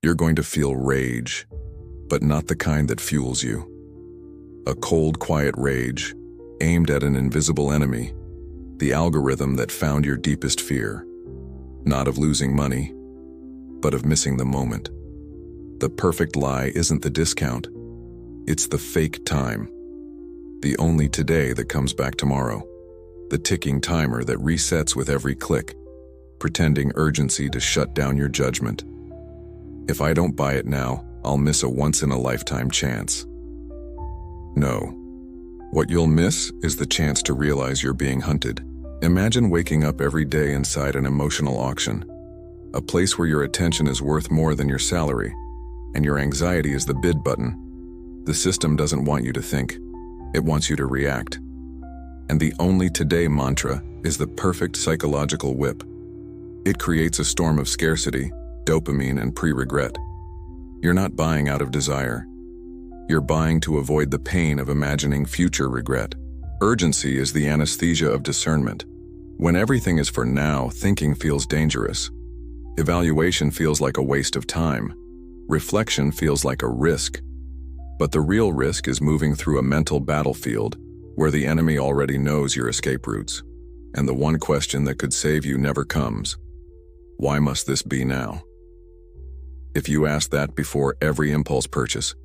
You're going to feel rage, but not the kind that fuels you. A cold, quiet rage, aimed at an invisible enemy, the algorithm that found your deepest fear, not of losing money, but of missing the moment. The perfect lie isn't the discount, it's the fake time. The only today that comes back tomorrow. The ticking timer that resets with every click, pretending urgency to shut down your judgment. If I don't buy it now, I'll miss a once-in-a-lifetime chance. No. What you'll miss is the chance to realize you're being hunted. Imagine waking up every day inside an emotional auction, a place where your attention is worth more than your salary, and your anxiety is the bid button. The system doesn't want you to think, it wants you to react. And the only today mantra is the perfect psychological whip. It creates a storm of scarcity, dopamine, and pre-regret. You're not buying out of desire. You're buying to avoid the pain of imagining future regret. Urgency is the anesthesia of discernment. When everything is for now, thinking feels dangerous. Evaluation feels like a waste of time. Reflection feels like a risk. But the real risk is moving through a mental battlefield where the enemy already knows your escape routes, and the one question that could save you never comes. Why must this be now? If you asked that before every impulse purchase,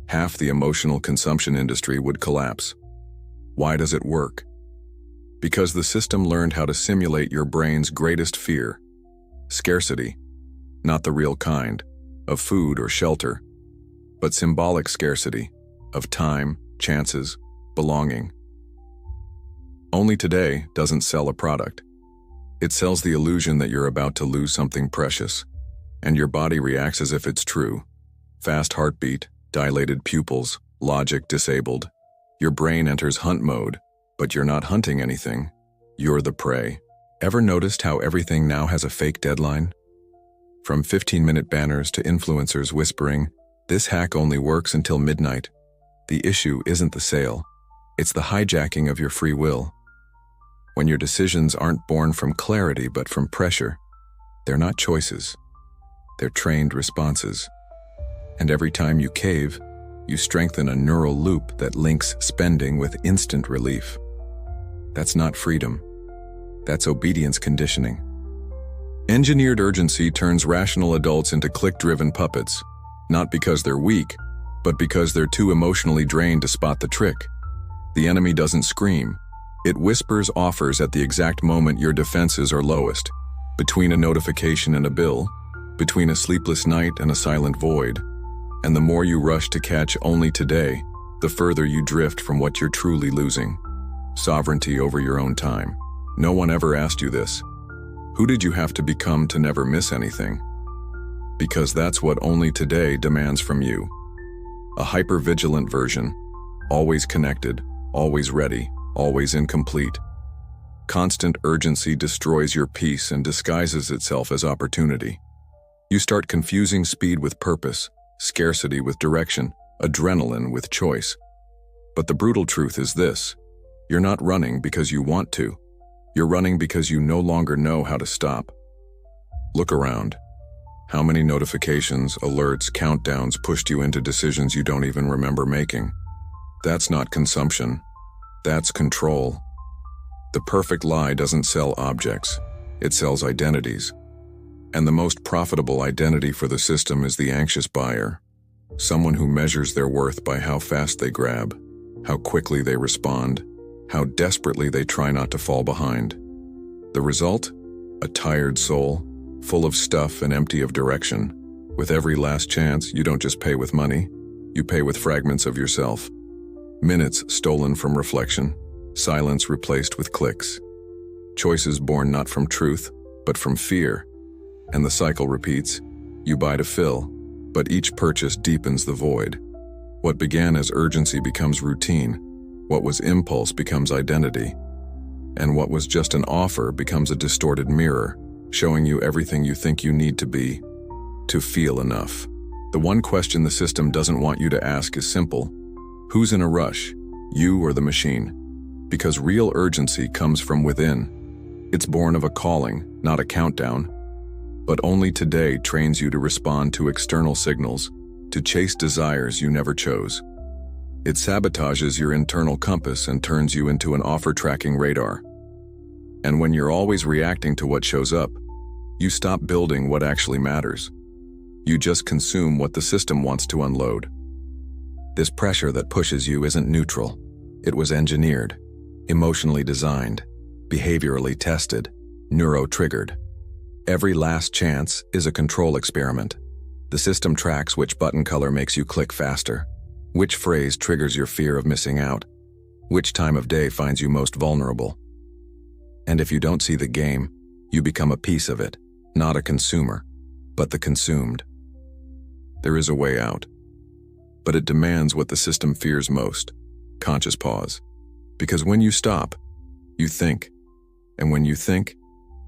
half the emotional consumption industry would collapse. Why does it work? Because the system learned how to simulate your brain's greatest fear, scarcity, not the real kind, of food or shelter, but symbolic scarcity, of time, chances, belonging. Only today doesn't sell a product. It sells the illusion that you're about to lose something precious, and your body reacts as if it's true. Fast heartbeat, dilated pupils, logic disabled. Your brain enters hunt mode, but you're not hunting anything. You're the prey. Ever noticed how everything now has a fake deadline? From 15-minute banners to influencers whispering, "This hack only works until midnight." The issue isn't the sale. It's the hijacking of your free will. When your decisions aren't born from clarity but from pressure, they're not choices. They're trained responses. And every time you cave, you strengthen a neural loop that links spending with instant relief. That's not freedom. That's obedience conditioning. Engineered urgency turns rational adults into click-driven puppets, not because they're weak, but because they're too emotionally drained to spot the trick. The enemy doesn't scream. It whispers offers at the exact moment your defenses are lowest, between a notification and a bill, between a sleepless night and a silent void. And the more you rush to catch only today, the further you drift from what you're truly losing: sovereignty over your own time. No one ever asked you this. Who did you have to become to never miss anything? Because that's what only today demands from you. A hyper-vigilant version, always connected, always ready, always incomplete. Constant urgency destroys your peace and disguises itself as opportunity. You start confusing speed with purpose, scarcity with direction, adrenaline with choice. But the brutal truth is this: you're not running because you want to. You're running because you no longer know how to stop. Look around. How many notifications, alerts, countdowns pushed you into decisions you don't even remember making? That's not consumption. That's control. The perfect lie doesn't sell objects. It sells identities. And the most profitable identity for the system is the anxious buyer. Someone who measures their worth by how fast they grab, how quickly they respond, how desperately they try not to fall behind. The result? A tired soul, full of stuff and empty of direction. With every last chance, you don't just pay with money, you pay with fragments of yourself. Minutes stolen from reflection, silence replaced with clicks. Choices born not from truth, but from fear. And the cycle repeats. You buy to fill, but each purchase deepens the void. What began as urgency becomes routine. What was impulse becomes identity. And what was just an offer becomes a distorted mirror, showing you everything you think you need to be, to feel enough. The one question the system doesn't want you to ask is simple: who's in a rush, you or the machine? Because real urgency comes from within. It's born of a calling, not a countdown. But only today trains you to respond to external signals, to chase desires you never chose. It sabotages your internal compass and turns you into an offer-tracking radar. And when you're always reacting to what shows up, you stop building what actually matters. You just consume what the system wants to unload. This pressure that pushes you isn't neutral. It was engineered, emotionally designed, behaviorally tested, neuro-triggered. Every last chance is a control experiment. The system tracks which button color makes you click faster, which phrase triggers your fear of missing out, which time of day finds you most vulnerable. And if you don't see the game, you become a piece of it, not a consumer, but the consumed. There is a way out, but it demands what the system fears most: conscious pause. Because when you stop, you think, and when you think,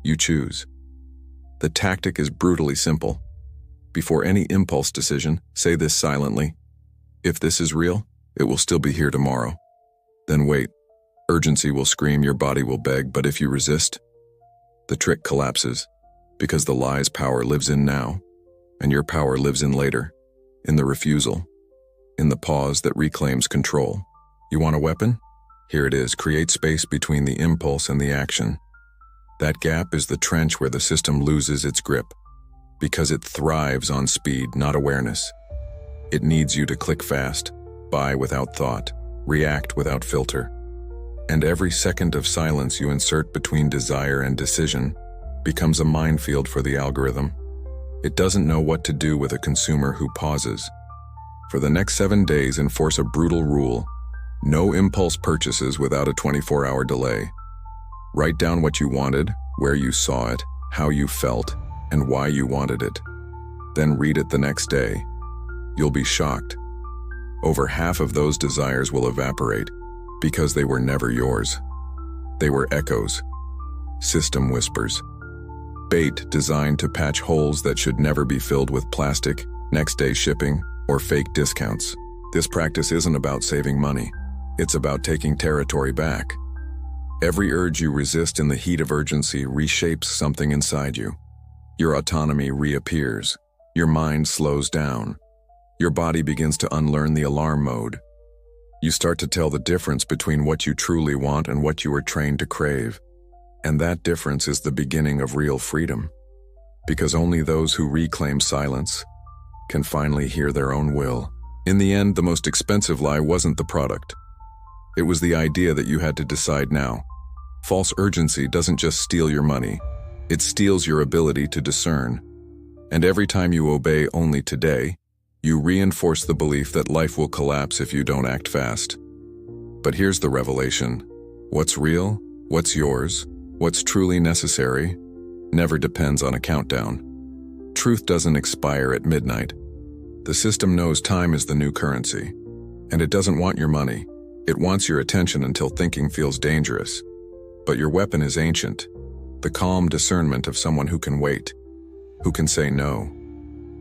you choose. The tactic is brutally simple. Before any impulse decision, say this silently: if this is real, it will still be here tomorrow. Then wait. Urgency will scream, your body will beg, but if you resist, the trick collapses, because the lie's power lives in now, and your power lives in later, in the refusal, in the pause that reclaims control. You want a weapon? Here it is. Create space between the impulse and the action. That gap is the trench where the system loses its grip, because it thrives on speed, not awareness. It needs you to click fast, buy without thought, react without filter. And every second of silence you insert between desire and decision becomes a minefield for the algorithm. It doesn't know what to do with a consumer who pauses. For the next 7 days, enforce a brutal rule: no impulse purchases without a 24-hour delay. Write down what you wanted, where you saw it, how you felt, and why you wanted it. Then read it the next day. You'll be shocked. Over half of those desires will evaporate because they were never yours. They were echoes, system whispers, bait designed to patch holes that should never be filled with plastic, next-day shipping, or fake discounts. This practice isn't about saving money. It's about taking territory back. Every urge you resist in the heat of urgency reshapes something inside you. Your autonomy reappears. Your mind slows down. Your body begins to unlearn the alarm mode. You start to tell the difference between what you truly want and what you were trained to crave. And that difference is the beginning of real freedom. Because only those who reclaim silence can finally hear their own will. In the end, the most expensive lie wasn't the product. It was the idea that you had to decide now. False urgency doesn't just steal your money. It steals your ability to discern. And every time you obey only today, you reinforce the belief that life will collapse if you don't act fast. But here's the revelation: what's real, what's yours, what's truly necessary, never depends on a countdown. Truth doesn't expire at midnight. The system knows time is the new currency, and it doesn't want your money. It wants your attention until thinking feels dangerous. But your weapon is ancient: the calm discernment of someone who can wait, who can say no,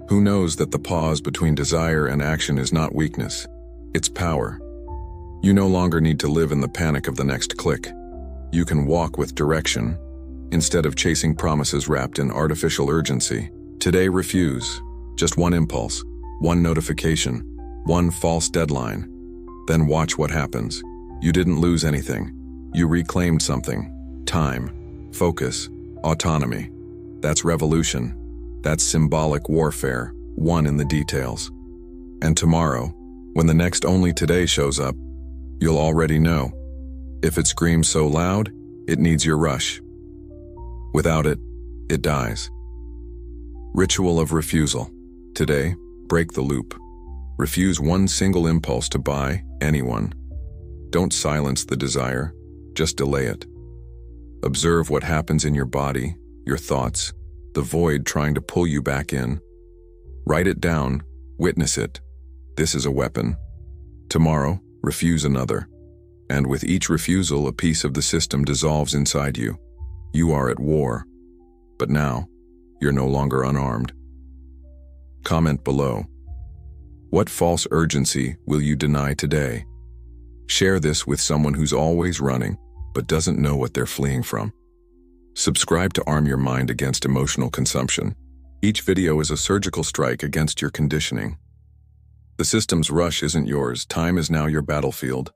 who knows that the pause between desire and action is not weakness, it's power. You no longer need to live in the panic of the next click. You can walk with direction, instead of chasing promises wrapped in artificial urgency. Today, refuse. Just one impulse, one notification, one false deadline. Then watch what happens. You didn't lose anything. You reclaimed something: time, focus, autonomy. That's revolution. That's symbolic warfare, won in the details. And tomorrow, when the next only today shows up, you'll already know. If it screams so loud, it needs your rush. Without it, it dies. Ritual of refusal. Today, break the loop. Refuse one single impulse to buy anyone. Don't silence the desire, just delay it. Observe what happens in your body, your thoughts, the void trying to pull you back in. Write it down, witness it. This is a weapon. Tomorrow, refuse another. And with each refusal, a piece of the system dissolves inside you. You are at war. But now, you're no longer unarmed. Comment below. What false urgency will you deny today? Share this with someone who's always running, but doesn't know what they're fleeing from. Subscribe to arm your mind against emotional consumption. Each video is a surgical strike against your conditioning. The system's rush isn't yours, time is now your battlefield.